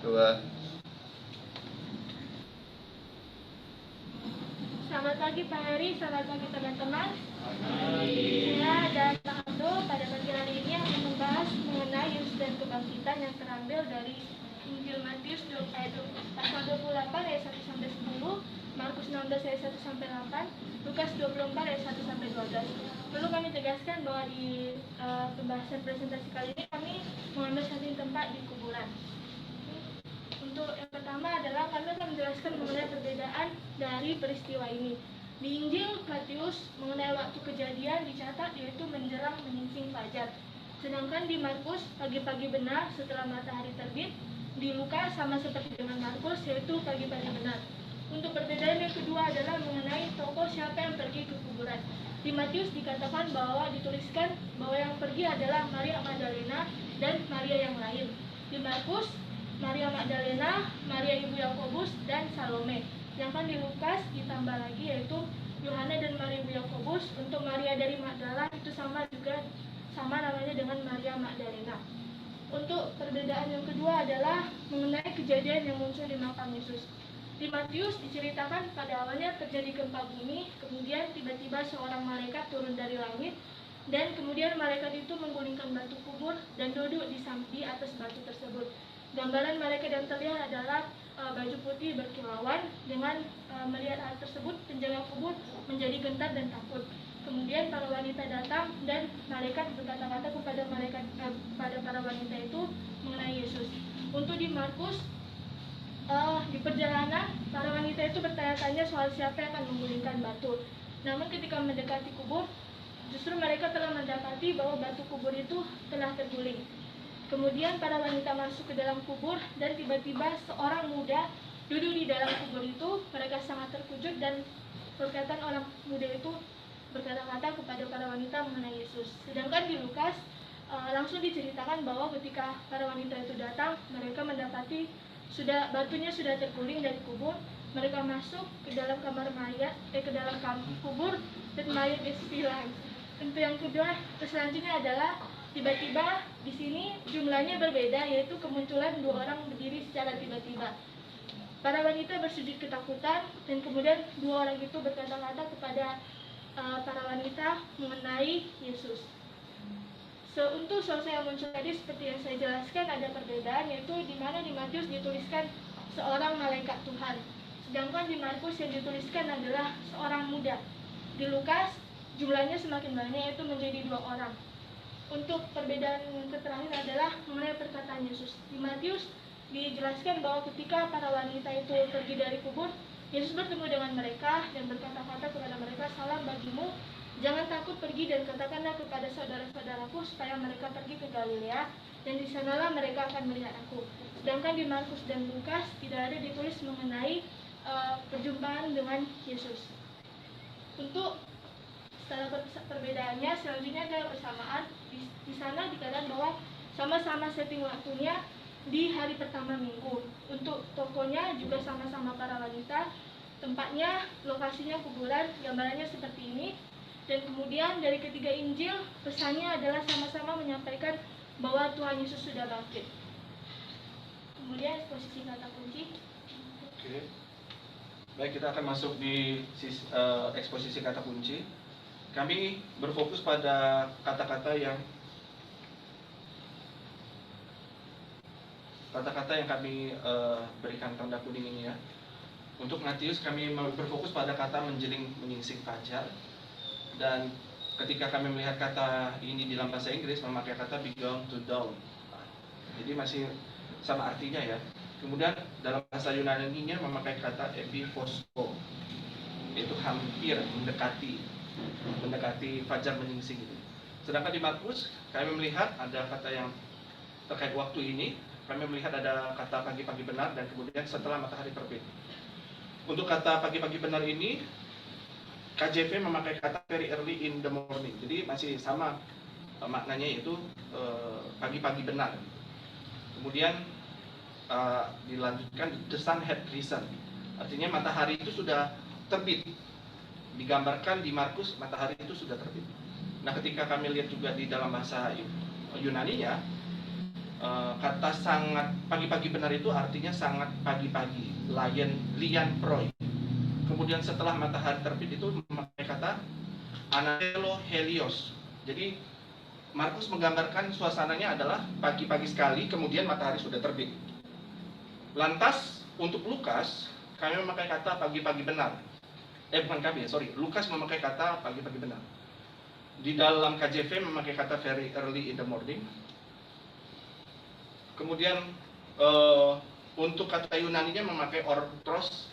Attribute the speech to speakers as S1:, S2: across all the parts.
S1: Dua.
S2: Selamat pagi Pak Heri, selamat pagi teman-teman. Saya dan Pak Aldo pada pagi hari ini akan membahas mengenai Yesus dan kebangkitan yang terambil dari Injil Matius pasal 28 ayat 1 sampai 10, Markus 16 ayat 1 sampai 8, Lukas 24 ayat 1 sampai 12. Perlu kami tegaskan bahwa di pembahasan presentasi kali ini kami mengambil setting tempat di kuburan. Untuk yang pertama adalah kami akan menjelaskan mengenai perbedaan dari peristiwa ini. Di Injil Matius mengenai waktu kejadian dicatat yaitu menjelang menyingsing fajar. Sedangkan di Markus pagi-pagi benar setelah matahari terbit. Di Lukas sama seperti dengan Markus yaitu pagi-pagi benar. Untuk perbedaan yang kedua adalah mengenai tokoh siapa yang pergi ke kuburan. Di Matius dikatakan bahwa dituliskan bahwa yang pergi adalah Maria Magdalena dan Maria yang lain. Di Markus Maria Magdalena, Maria Ibu Yakobus, dan Salome. Sedangkan di Lukas ditambah lagi yaitu Yohana dan Maria Ibu Yakobus. Untuk Maria dari Magdala itu sama namanya dengan Maria Magdalena. Untuk perbedaan yang kedua adalah mengenai kejadian yang muncul di makam Yesus. Di Matius diceritakan pada awalnya terjadi gempa bumi, kemudian tiba-tiba seorang malaikat turun dari langit, dan kemudian malaikat itu menggulingkan batu kubur dan duduk di atas batu tersebut. Gambaran malaikat yang terlihat adalah baju putih berkilauan. Dengan melihat hal tersebut, penjaga kubur menjadi gentar dan takut. Kemudian para wanita datang dan malaikat berkata-kata kepada para wanita itu mengenai Yesus. Untuk di Markus, di perjalanan para wanita itu bertanya-tanya soal siapa yang akan menggulingkan batu. Namun ketika mendekati kubur, justru mereka telah mendapati bahwa batu kubur itu telah terguling. Kemudian para wanita masuk ke dalam kubur dan tiba-tiba seorang muda duduk di dalam kubur itu. Mereka sangat terkejut dan perkataan orang muda itu berkata-kata kepada para wanita mengenai Yesus. Sedangkan di Lukas langsung diceritakan bahwa ketika para wanita itu datang, mereka mendapati batunya sudah terguling dari kubur. Mereka masuk ke dalam kamar mayat, ke dalam kubur, dan mayat itu hilang. Untuk yang kedua, selanjutnya adalah tiba-tiba di sini jumlahnya berbeda, yaitu kemunculan dua orang berdiri secara tiba-tiba. Para wanita bersujud ketakutan dan kemudian dua orang itu berkata-kata kepada para wanita mengenai Yesus. Untuk selesai yang muncul tadi seperti yang saya jelaskan ada perbedaan, yaitu di mana di Matius dituliskan seorang malaikat Tuhan, sedangkan di Markus yang dituliskan adalah seorang muda. Di Lukas jumlahnya semakin banyak, yaitu menjadi dua orang. Untuk perbedaan yang terakhir adalah mengenai perkataan Yesus. Di Matius dijelaskan bahwa ketika para wanita itu pergi dari kubur, Yesus bertemu dengan mereka dan berkata-kata kepada mereka, "Salam bagimu, jangan takut, pergi dan katakanlah kepada saudara-saudaraku supaya mereka pergi ke Galilea, dan di sanalah mereka akan melihat aku." Sedangkan di Markus dan Lukas tidak ada ditulis mengenai perjumpaan dengan Yesus. Untuk setelah perbedaannya, selanjutnya adalah persamaan. Di sana dikatakan bahwa sama-sama setting waktunya di hari pertama minggu. Untuk tokonya juga sama-sama para wanita. Tempatnya, lokasinya kuburan, gambarannya seperti ini. Dan kemudian dari ketiga Injil, pesannya adalah sama-sama menyampaikan bahwa Tuhan Yesus sudah bangkit. Kemudian posisi kata kunci.
S3: Oke. Baik, kita akan masuk di eksposisi kata kunci. Kami berfokus pada kata-kata yang kami berikan tanda kuning ini ya. Untuk Matius kami berfokus pada kata menyingsing fajar, dan ketika kami melihat kata ini di dalam bahasa Inggris memakai kata begun to dawn. Jadi masih sama artinya ya. Kemudian dalam bahasa Yunani-nya memakai kata epiphosko, yaitu hampir mendekati fajar menyingsing itu. Sedangkan di Markus kami melihat ada kata yang terkait waktu ini. Kami melihat ada kata pagi-pagi benar dan kemudian setelah matahari terbit. Untuk kata pagi-pagi benar ini KJV memakai kata very early in the morning. Jadi masih sama maknanya, yaitu pagi-pagi benar. Kemudian dilanjutkan the sun had risen. Artinya matahari itu sudah terbit. Digambarkan di Markus matahari itu sudah terbit. Nah, ketika kami lihat juga di dalam bahasa Yunani-nya, Kata sangat pagi-pagi benar itu artinya sangat pagi-pagi, lian proi. Kemudian setelah matahari terbit itu memakai kata anatelo helios. Jadi Markus menggambarkan suasananya adalah pagi-pagi sekali, kemudian matahari sudah terbit. Lantas untuk Lukas, kami memakai kata pagi-pagi benar. Bukan kami, sorry. Lukas memakai kata pagi-pagi benar. Di dalam KJV memakai kata very early in the morning. Kemudian untuk kata Yunaninya memakai orthros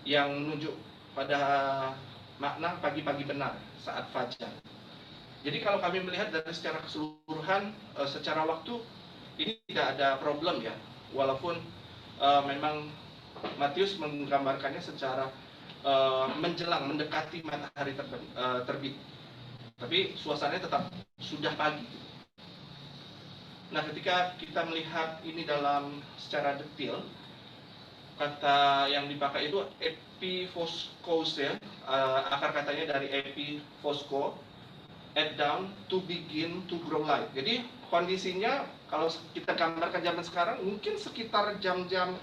S3: yang menunjuk pada makna pagi-pagi benar saat fajar. Jadi kalau kami melihat dari secara keseluruhan, secara waktu ini tidak ada problem ya, walaupun memang Matius menggambarkannya secara menjelang, mendekati matahari terbit. Tapi suasananya tetap sudah pagi. Nah, ketika kita melihat ini dalam secara detail, kata yang dipakai itu epifoscos ya, akar katanya dari epifosco, add down, to begin to grow light. Jadi kondisinya kalau kita gambarkan zaman sekarang mungkin sekitar jam-jam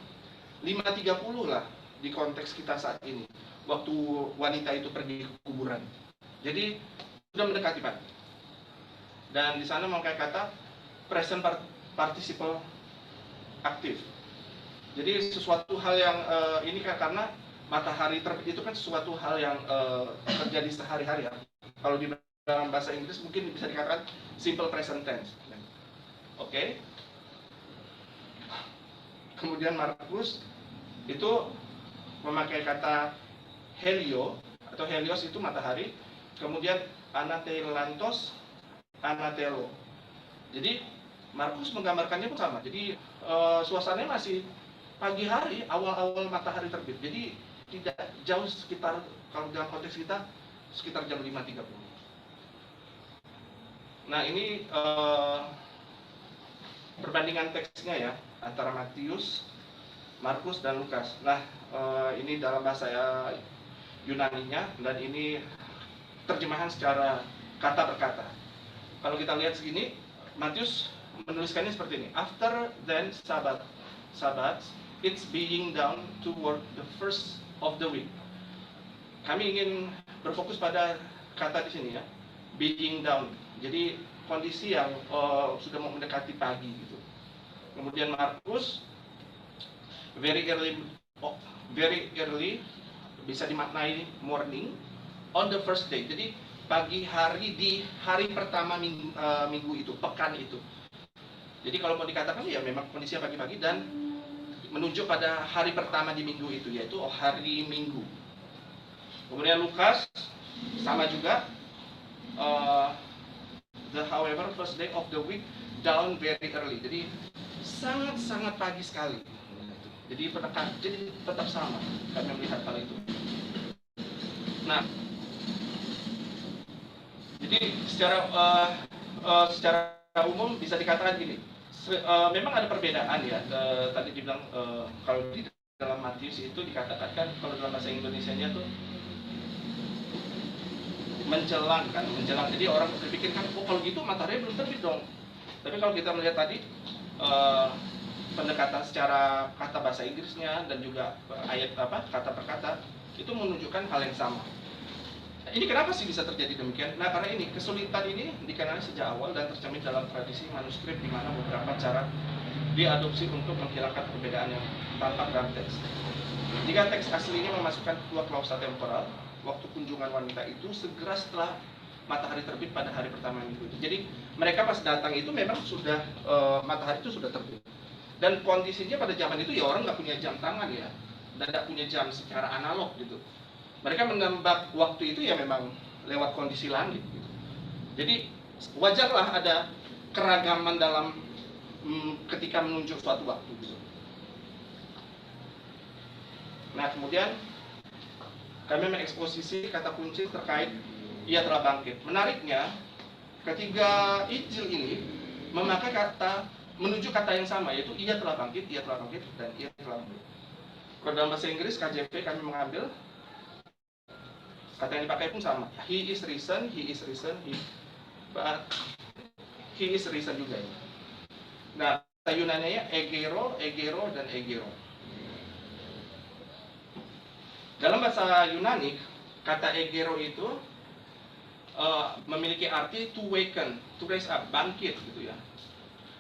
S3: 5.30 lah di konteks kita saat ini, waktu wanita itu pergi ke kuburan. Jadi sudah mendekati pagi. Dan di sana memakai kata present participle aktif. Jadi sesuatu hal yang ini kan karena matahari terbit itu kan sesuatu hal yang terjadi sehari-hari ya. Kalau di dalam bahasa Inggris mungkin bisa dikatakan simple present tense. Oke. Kemudian Markus itu memakai kata helio atau helios itu matahari. Kemudian anatelantos, anatelo. Jadi Markus menggambarkannya pun sama. Jadi suasananya masih pagi hari, awal-awal matahari terbit. Jadi tidak jauh, sekitar kalau dalam konteks kita sekitar jam 5.30. Nah, ini perbandingan teksnya ya antara Matius, Markus dan Lukas. Nah, ini dalam bahasa Yunaninya dan ini terjemahan secara kata per kata. Kalau kita lihat segini, Matius menuliskannya seperti ini. After then Sabbath, it's being down toward the first of the week. Kami ingin berfokus pada kata di sini ya, being down. Jadi kondisi yang sudah mau mendekati pagi gitu. Kemudian Markus very early bisa dimaknai morning on the first day. Jadi pagi hari di hari pertama minggu itu, pekan itu. Jadi kalau mau dikatakan ya memang kondisinya pagi-pagi dan menunjuk pada hari pertama di minggu itu, yaitu hari Minggu. Kemudian Lukas sama juga, however first day of the week down very early. Jadi sangat-sangat pagi sekali. Jadi tetap sama kami melihat hal itu. Nah, jadi secara umum bisa dikatakan gini, memang ada perbedaan ya. Tadi dibilang kalau di dalam Matius itu dikatakan kan, kalau dalam bahasa Indonesianya tuh menjelang kan, menjelang. Jadi orang berpikir kan, oh kalau gitu matahari belum terbit dong. Tapi kalau kita melihat tadi pendekatan secara kata bahasa Inggrisnya dan juga ayat kata per kata itu menunjukkan hal yang sama. Ini kenapa sih bisa terjadi demikian? Nah, karena ini kesulitan ini dikenali sejak awal dan tercermin dalam tradisi manuskrip di mana beberapa cara diadopsi untuk menghilangkan perbedaan yang tampak dalam teks. Jika teks aslinya memasukkan dua klausa temporal, waktu kunjungan wanita itu segera setelah matahari terbit pada hari pertama minggu itu. Jadi mereka pas datang itu memang sudah matahari itu sudah terbit. Dan kondisinya pada zaman itu ya orang nggak punya jam tangan ya, dan nggak punya jam secara analog gitu. Mereka menembak waktu itu ya memang lewat kondisi langit gitu. Jadi wajarlah ada keragaman dalam ketika menunjuk suatu waktu gitu. Nah, kemudian kami mengeksposisi kata kunci terkait ia telah bangkit. Menariknya, ketiga Injil ini memakai kata, menuju kata yang sama, yaitu ia telah bangkit, dan ia telah bangkit. Kalau dalam bahasa Inggris KJV kami mengambil kata yang dipakai pun sama. He is risen, he is risen juga. Nah, Yunani-nya egero, dan egero. Dalam bahasa Yunani, kata egero itu memiliki arti to waken, to raise up, bangkit gitu ya,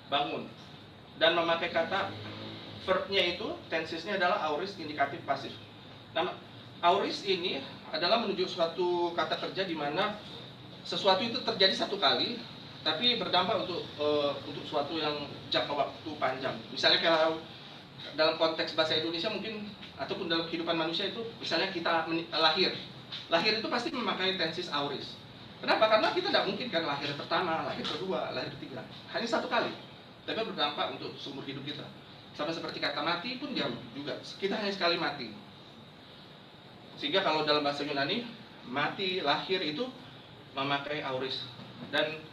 S3: bangun. Dan memakai kata verbnya itu, tensesnya adalah aorist indikatif pasif. Nah, aorist ini adalah menunjuk suatu kata kerja di mana sesuatu itu terjadi satu kali, tapi berdampak untuk suatu yang jangka waktu panjang. Misalnya kalau dalam konteks bahasa Indonesia mungkin, ataupun dalam kehidupan manusia itu, misalnya kita lahir itu pasti memakai tenses aorist. Kenapa? Karena kita tidak mungkin kan lahir pertama, lahir kedua, lahir ketiga, hanya satu kali, tapi berdampak untuk seumur hidup kita. Sama seperti kata mati pun jauh juga, kita hanya sekali mati. Sehingga kalau dalam bahasa Yunani, mati, lahir itu memakai aorist dan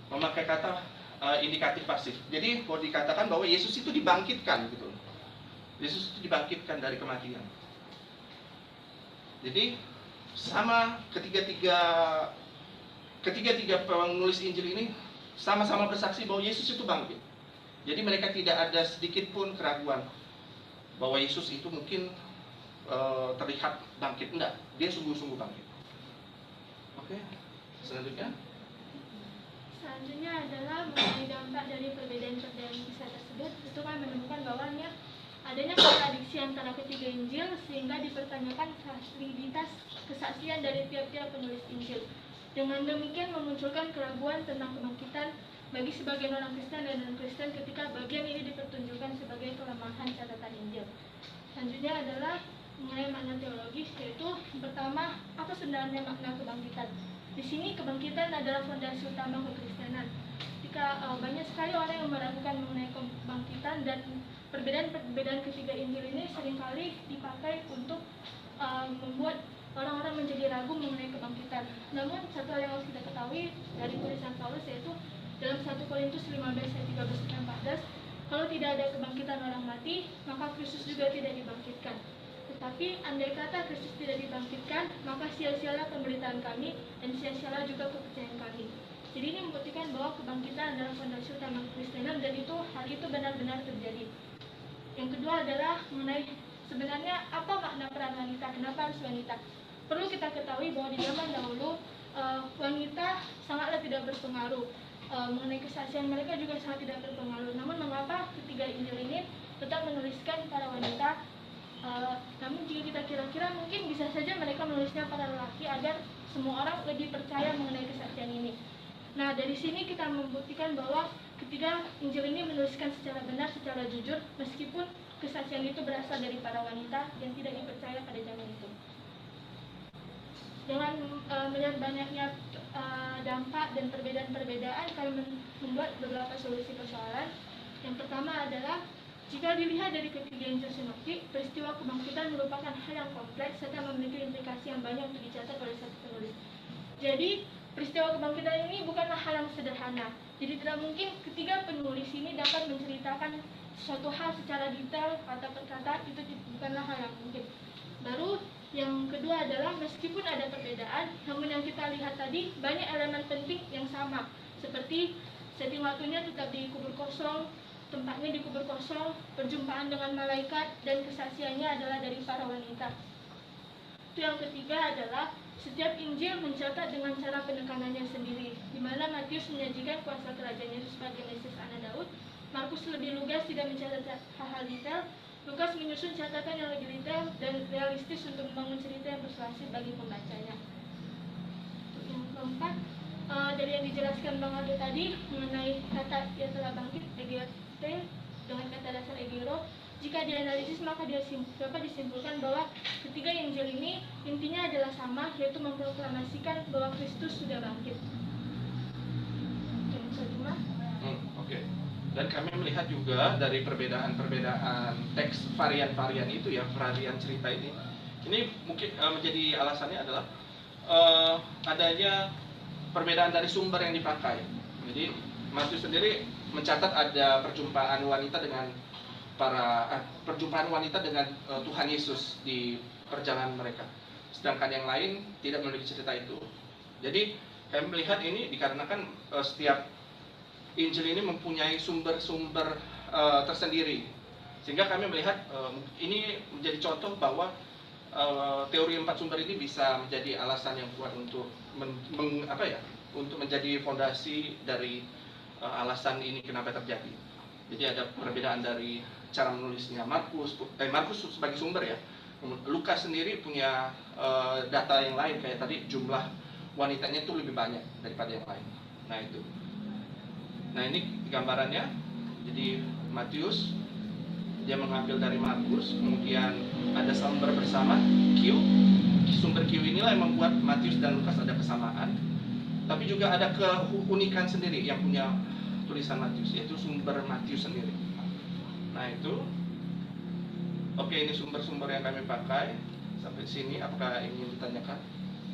S3: memakai kata indikatif pasif. Jadi kalau dikatakan bahwa Yesus itu dibangkitkan gitu. Yesus itu dibangkitkan dari kematian. Jadi sama ketiga-tiga penulis Injil ini sama-sama bersaksi bahwa Yesus itu bangkit. Jadi mereka tidak ada sedikit pun keraguan bahwa Yesus itu mungkin terlihat bangkit. Enggak, dia sungguh-sungguh bangkit. Oke, selanjutnya
S2: adalah mengenai dampak dari perbedaan-perbedaan kisah tersebut. Itu kan menemukan bahwa adanya kontradiksi antara ketiga Injil, sehingga dipertanyakan validitas kesaksian dari tiap-tiap penulis Injil. Dengan demikian memunculkan keraguan tentang kebangkitan bagi sebagian orang Kristen dan non-Kristen ketika bagian ini dipertunjukkan sebagai kelemahan catatan Injil. Selanjutnya adalah mengenai makna teologis, yaitu pertama, apa sebenarnya makna kebangkitan? Di sini kebangkitan adalah fondasi utama kekristenan. Jika banyak sekali orang yang meragukan mengenai kebangkitan, dan perbedaan ketiga Injil ini seringkali dipakai untuk membuat orang-orang menjadi ragu mengenai kebangkitan. Namun satu hal yang harus kita ketahui dari tulisan Paulus, yaitu dalam 1 Korintus 15 ayat 13-14, kalau tidak ada kebangkitan orang mati, maka Kristus juga tidak dibangkitkan. Tetapi andai kata Kristus tidak dibangkitkan, maka sia-sialah pemberitaan kami dan sia-sialah juga kepercayaan kami. Jadi ini membuktikan bahwa kebangkitan adalah fondasi utama kekristenan, dan hal itu benar-benar terjadi. Yang kedua adalah mengenai sebenarnya apa makna peran wanita, kenapa harus wanita? Perlu kita ketahui bahwa di zaman dahulu wanita sangatlah tidak berpengaruh. Mengenai kesaksian mereka juga sangat tidak berpengaruh. Namun mengapa ketiga Injil ini tetap menuliskan para wanita? Namun jika kita kira-kira, mungkin bisa saja mereka menulisnya para lelaki agar semua orang lebih percaya mengenai kesaksian ini. Nah, dari sini kita membuktikan bahwa ketiga Injil ini menuliskan secara benar, secara jujur, meskipun kesaksian itu berasal dari para wanita yang tidak dipercaya pada zaman itu. Dengan melihat banyaknya dampak dan perbedaan-perbedaan, kami membuat beberapa solusi persoalan. Yang pertama adalah, jika dilihat dari ketiga Injil sinoptik, peristiwa kebangkitan merupakan hal yang kompleks serta memiliki implikasi yang banyak untuk dicatat oleh satu penulis. Jadi, peristiwa kebangkitan ini bukanlah hal yang sederhana. Jadi tidak mungkin ketiga penulis ini dapat menceritakan suatu hal secara detail kata per kata, itu bukanlah hal yang mungkin. Baru yang kedua adalah, meskipun ada perbedaan, namun yang kita lihat tadi banyak elemen penting yang sama, seperti setting waktunya tetap di kubur kosong, tempatnya di kubur kosong, perjumpaan dengan malaikat, dan kesaksiannya adalah dari para wanita. Itu yang ketiga adalah, setiap Injil mencatat dengan cara penekanannya sendiri, di mana Matius menyajikan kuasa kerajaan Yesus sebagai Mesias anak Daud, Markus lebih lugas tidak mencatat hal-hal detail, Lukas menyusun catatan yang lebih detail dan realistis untuk membangun cerita yang persuasif bagi pembacanya. Yang keempat, dari yang dijelaskan Bang Aldo tadi mengenai kata ia telah bangkit, egerte, dengan kata dasar egero, jika dianalisis maka dapat disimpulkan bahwa ketiga Injil ini intinya adalah sama, yaitu memproklamasikan bahwa Kristus sudah bangkit.
S3: Oke. Dan kami melihat juga dari perbedaan-perbedaan teks, varian-varian itu ya, varian cerita ini mungkin menjadi alasannya adalah adanya perbedaan dari sumber yang dipakai. Jadi Matius sendiri mencatat ada perjumpaan wanita dengan Tuhan Yesus di perjalanan mereka. Sedangkan yang lain tidak memiliki cerita itu. Jadi kami melihat ini dikarenakan setiap Injil ini mempunyai sumber-sumber tersendiri, sehingga kami melihat ini menjadi contoh bahwa teori 4 sumber ini bisa menjadi alasan yang kuat untuk untuk menjadi fondasi dari alasan ini kenapa terjadi. Jadi ada perbedaan dari cara menulisnya Markus sebagai sumber ya. Lukas sendiri punya data yang lain, kayak tadi jumlah wanitanya itu lebih banyak daripada yang lain. Nah itu. Nah ini gambarannya. Jadi Matius dia mengambil dari Markus, kemudian ada sumber bersama Q. Sumber Q inilah yang membuat Matius dan Lukas ada kesamaan. Tapi juga ada keunikan sendiri yang punya tulisan Matius, yaitu sumber Matius sendiri. Nah itu. Oke, ini sumber-sumber yang kami pakai. Sampai sini apakah ingin ditanyakan?